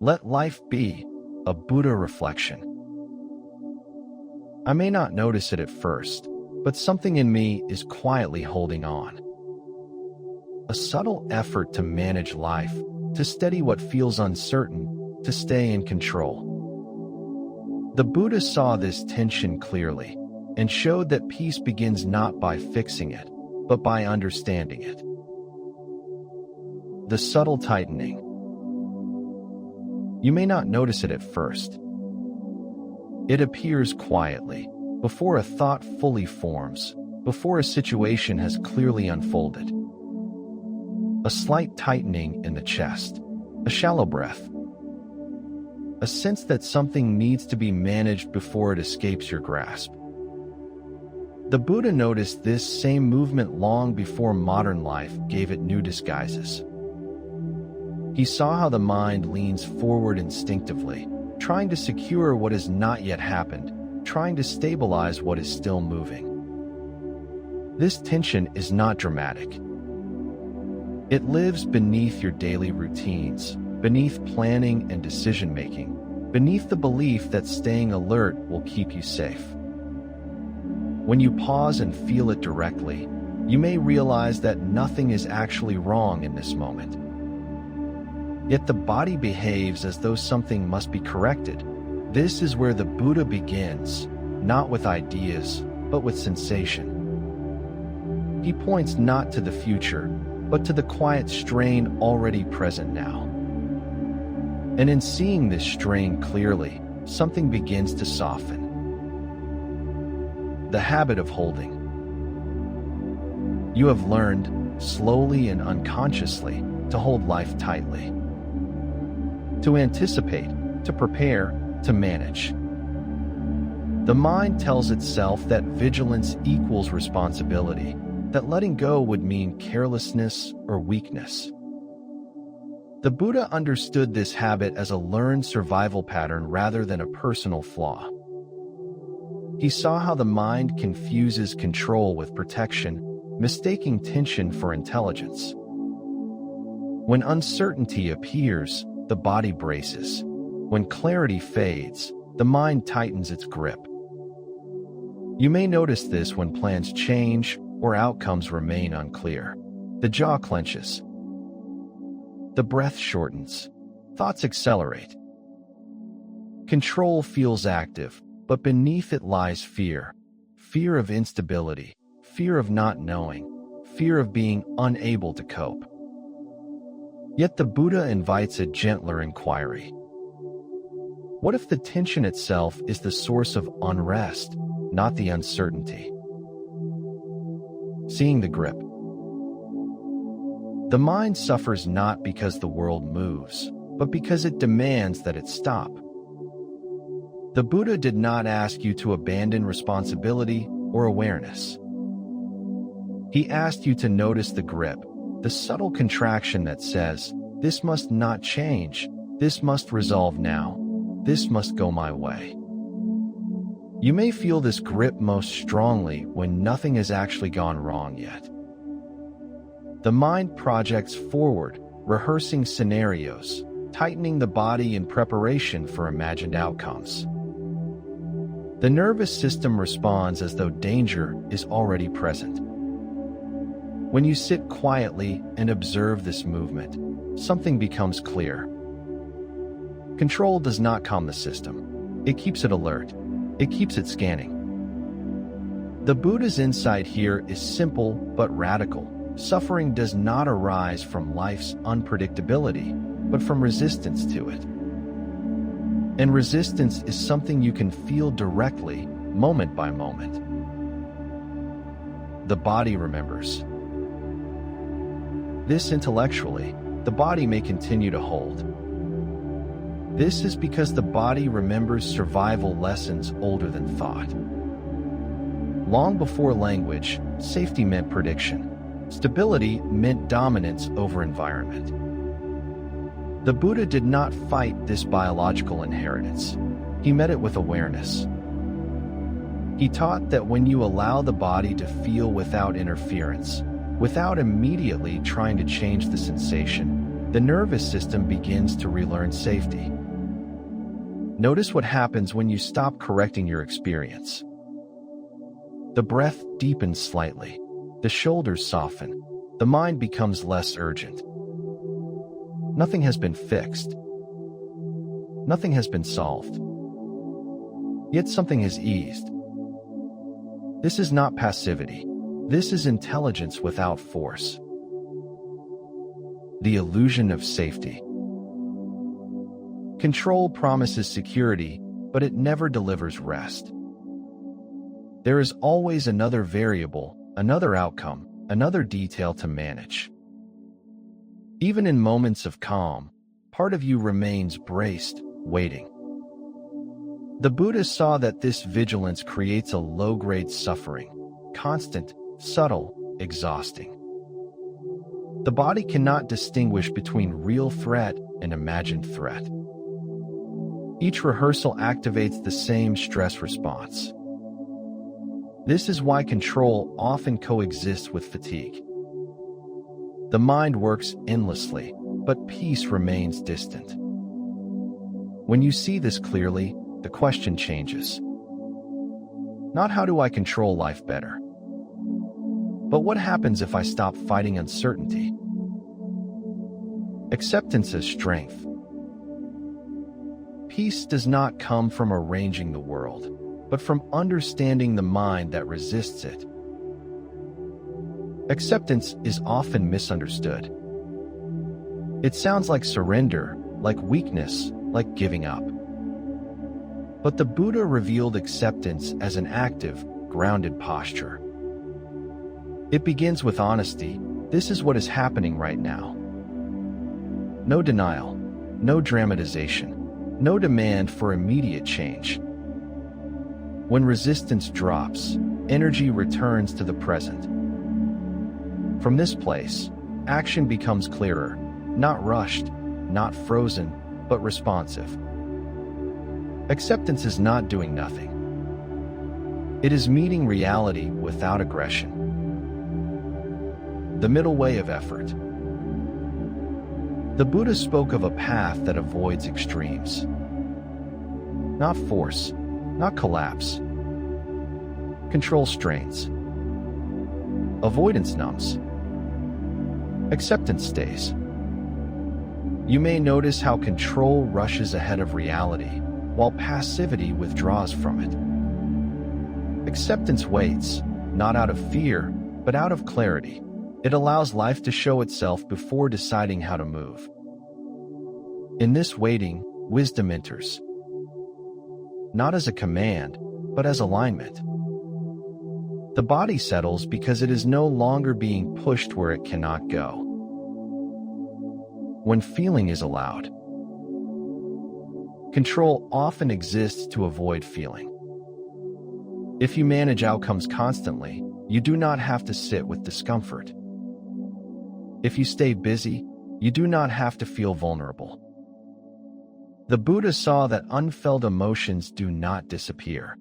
Let life be a Buddha reflection. I may not notice it at first, but something in me is quietly holding on. A subtle effort to manage life, to steady what feels uncertain, to stay in control. The Buddha saw this tension clearly and showed that peace begins not by fixing it, but by understanding it. The subtle tightening. You may not notice it at first. It appears quietly, before a thought fully forms, before a situation has clearly unfolded. A slight tightening in the chest, a shallow breath, a sense that something needs to be managed before it escapes your grasp. The Buddha noticed this same movement long before modern life gave it new disguises. He saw how the mind leans forward instinctively, trying to secure what has not yet happened, trying to stabilize what is still moving. This tension is not dramatic. It lives beneath your daily routines, beneath planning and decision-making, beneath the belief that staying alert will keep you safe. When you pause and feel it directly, you may realize that nothing is actually wrong in this moment. Yet the body behaves as though something must be corrected. This is where the Buddha begins, not with ideas, but with sensation. He points not to the future, but to the quiet strain already present now. And in seeing this strain clearly, something begins to soften. The habit of holding. You have learned, slowly and unconsciously, to hold life tightly. To anticipate, to prepare, to manage. The mind tells itself that vigilance equals responsibility, that letting go would mean carelessness or weakness. The Buddha understood this habit as a learned survival pattern rather than a personal flaw. He saw how the mind confuses control with protection, mistaking tension for intelligence. When uncertainty appears, the body braces. When clarity fades, the mind tightens its grip. You may notice this when plans change or outcomes remain unclear. The jaw clenches. The breath shortens. Thoughts accelerate. Control feels active, but beneath it lies fear. Fear of instability, fear of not knowing, fear of being unable to cope. Yet the Buddha invites a gentler inquiry. What if the tension itself is the source of unrest, not the uncertainty? Seeing the grip. The mind suffers not because the world moves, but because it demands that it stop. The Buddha did not ask you to abandon responsibility or awareness. He asked you to notice the grip, the subtle contraction that says, "This must not change, this must resolve now, this must go my way." You may feel this grip most strongly when nothing has actually gone wrong yet. The mind projects forward, rehearsing scenarios, tightening the body in preparation for imagined outcomes. The nervous system responds as though danger is already present. When you sit quietly and observe this movement, something becomes clear. Control does not calm the system. It keeps it alert. It keeps it scanning. The Buddha's insight here is simple but radical. Suffering does not arise from life's unpredictability, but from resistance to it. And resistance is something you can feel directly, moment by moment. The body remembers. This intellectually, the body may continue to hold. This is because the body remembers survival lessons older than thought. Long before language, safety meant prediction. Stability meant dominance over environment. The Buddha did not fight this biological inheritance. He met it with awareness. He taught that when you allow the body to feel without interference, without immediately trying to change the sensation, the nervous system begins to relearn safety. Notice what happens when you stop correcting your experience. The breath deepens slightly, the shoulders soften, the mind becomes less urgent. Nothing has been fixed. Nothing has been solved. Yet something has eased. This is not passivity. This is intelligence without force. The illusion of safety. Control promises security, but it never delivers rest. There is always another variable, another outcome, another detail to manage. Even in moments of calm, part of you remains braced, waiting. The Buddha saw that this vigilance creates a low-grade suffering, constant, subtle, exhausting. The body cannot distinguish between real threat and imagined threat. Each rehearsal activates the same stress response. This is why control often coexists with fatigue. The mind works endlessly, but peace remains distant. When you see this clearly, the question changes. Not how do I control life better, but what happens if I stop fighting uncertainty? Acceptance as strength. Peace does not come from arranging the world, but from understanding the mind that resists it. Acceptance is often misunderstood. It sounds like surrender, like weakness, like giving up. But the Buddha revealed acceptance as an active, grounded posture. It begins with honesty. This is what is happening right now. No denial, no dramatization, no demand for immediate change. When resistance drops, energy returns to the present. From this place, action becomes clearer, not rushed, not frozen, but responsive. Acceptance is not doing nothing. It is meeting reality without aggression. The middle way of effort. The Buddha spoke of a path that avoids extremes. Not force, not collapse. Control strains. Avoidance numbs. Acceptance stays. You may notice how control rushes ahead of reality, while passivity withdraws from it. Acceptance waits, not out of fear, but out of clarity. It allows life to show itself before deciding how to move. In this waiting, wisdom enters. Not as a command, but as alignment. The body settles because it is no longer being pushed where it cannot go. When feeling is allowed. Control often exists to avoid feeling. If you manage outcomes constantly, you do not have to sit with discomfort. If you stay busy, you do not have to feel vulnerable. The Buddha saw that unfelt emotions do not disappear.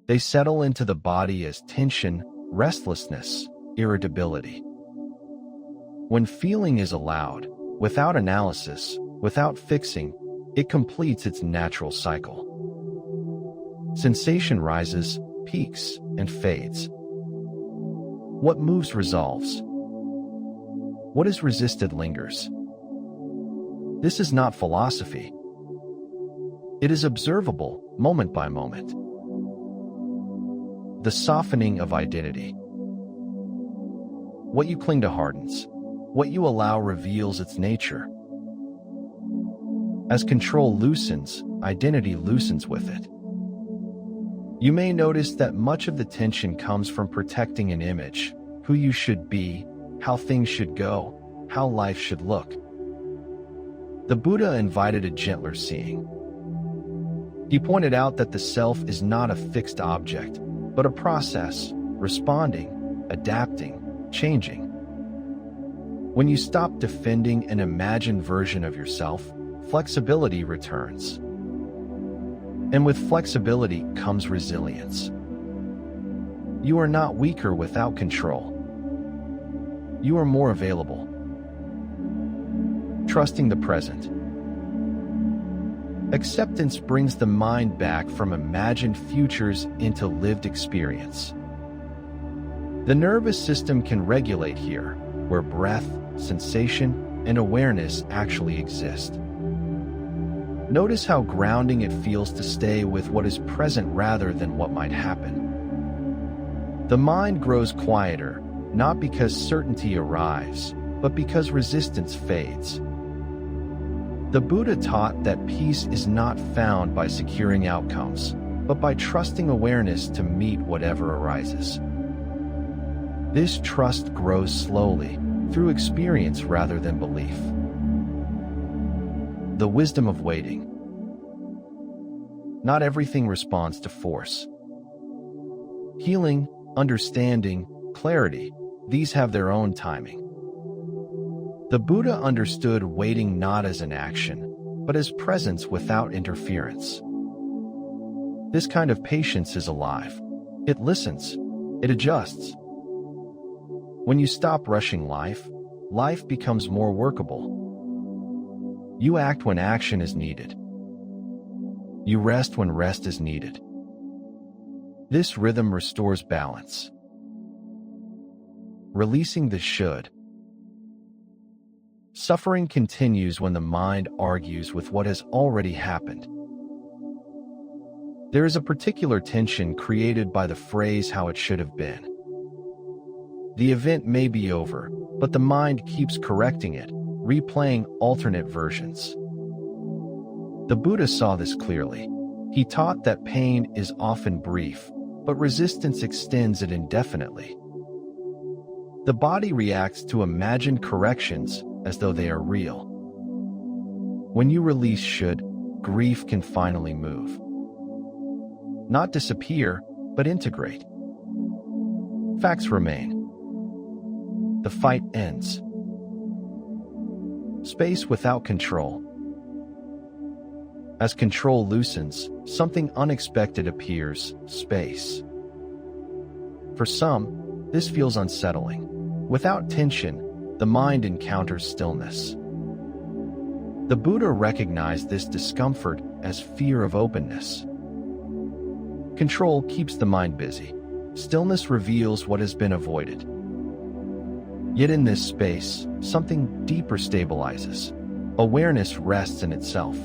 They settle into the body as tension, restlessness, irritability. When feeling is allowed, without analysis, without fixing, it completes its natural cycle. Sensation rises, peaks, and fades. What moves resolves. What is resisted lingers. This is not philosophy. It is observable, moment by moment. The softening of identity. What you cling to hardens. What you allow reveals its nature. As control loosens, identity loosens with it. You may notice that much of the tension comes from protecting an image, who you should be, how things should go, how life should look. The Buddha invited a gentler seeing. He pointed out that the self is not a fixed object, but a process, responding, adapting, changing. When you stop defending an imagined version of yourself, flexibility returns. And with flexibility comes resilience. You are not weaker without control. You are more available. Trusting the present. Acceptance brings the mind back from imagined futures into lived experience. The nervous system can regulate here, where breath, sensation, and awareness actually exist. Notice how grounding it feels to stay with what is present rather than what might happen. The mind grows quieter, not because certainty arrives, but because resistance fades. The Buddha taught that peace is not found by securing outcomes, but by trusting awareness to meet whatever arises. This trust grows slowly, through experience rather than belief. The wisdom of waiting. Not everything responds to force. Healing, understanding, clarity, these have their own timing. The Buddha understood waiting not as an action, but as presence without interference. This kind of patience is alive. It listens. It adjusts. When you stop rushing life, life becomes more workable. You act when action is needed. You rest when rest is needed. This rhythm restores balance. Releasing the should. Suffering continues when the mind argues with what has already happened. There is a particular tension created by the phrase how it should have been. The event may be over, but the mind keeps correcting it, replaying alternate versions. The Buddha saw this clearly. He taught that pain is often brief, but resistance extends it indefinitely. The body reacts to imagined corrections as though they are real. When you release should, grief can finally move. Not disappear, but integrate. Facts remain. The fight ends. Space without control. As control loosens, something unexpected appears, space. For some, this feels unsettling. Without tension, the mind encounters stillness. The Buddha recognized this discomfort as fear of openness. Control keeps the mind busy. Stillness reveals what has been avoided. Yet in this space, something deeper stabilizes. Awareness rests in itself.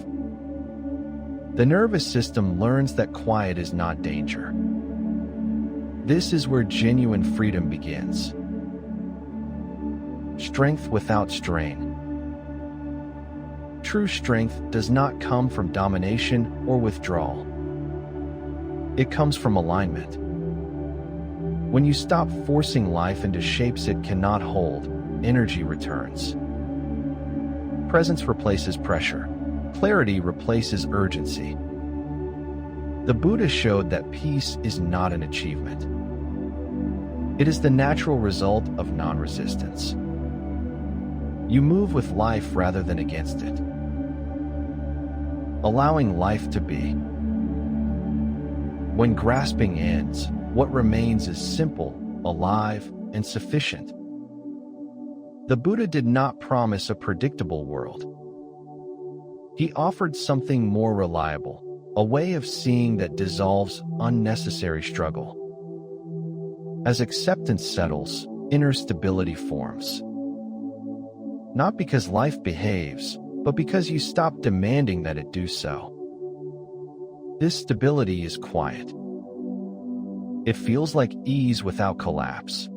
The nervous system learns that quiet is not danger. This is where genuine freedom begins. Strength without strain. True strength does not come from domination or withdrawal. It comes from alignment. When you stop forcing life into shapes it cannot hold, energy returns. Presence replaces pressure. Clarity replaces urgency. The Buddha showed that peace is not an achievement. It is the natural result of non-resistance. You move with life rather than against it. Allowing life to be. When grasping ends, what remains is simple, alive, and sufficient. The Buddha did not promise a predictable world. He offered something more reliable, a way of seeing that dissolves unnecessary struggle. As acceptance settles, inner stability forms. Not because life behaves, but because you stop demanding that it do so. This stability is quiet. It feels like ease without collapse.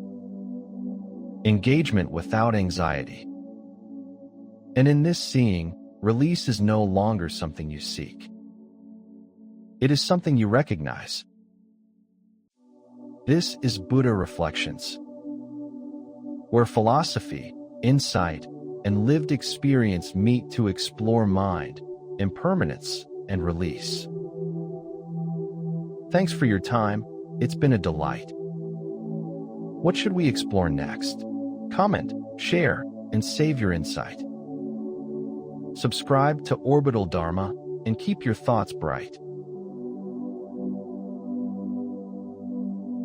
Engagement without anxiety. And in this seeing, release is no longer something you seek. It is something you recognize. This is Buddha Reflections, where philosophy, insight, and lived experience meet to explore mind, impermanence, and release. Thanks for your time. It's been a delight. What should we explore next? Comment, share, and save your insight. Subscribe to Orbital Dharma and keep your thoughts bright.